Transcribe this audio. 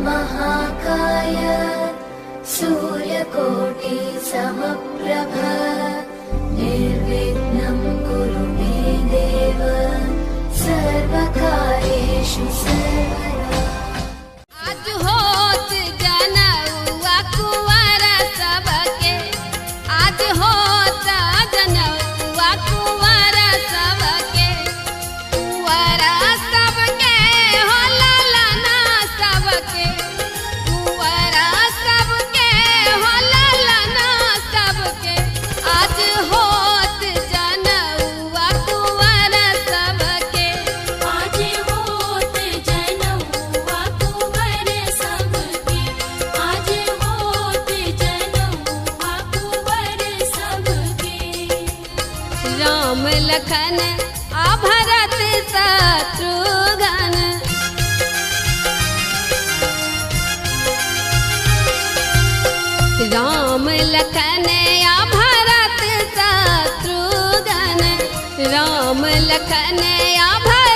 महाकाय सूर्यकोटि समप्रभ निर्विघ्नं कुरु मे देव सर्वकार्येषु सर्वदा। आज होत जनौआ कुंवर सबके, आज होत जनौआ कुंवर सबके, कुंवर सबके हो ललना सबके, कुंवर सबके हो ललना सबके, आज होत जनौआ कुंवर सबके, आज होत जनौआ कुंवर सबके, आज होत जनौआ कुंवर सबके। राम लखन आ भरत शत्रुघ्न, राम लखन आ भरत शत्रुघ्न, राम लखन आ भरत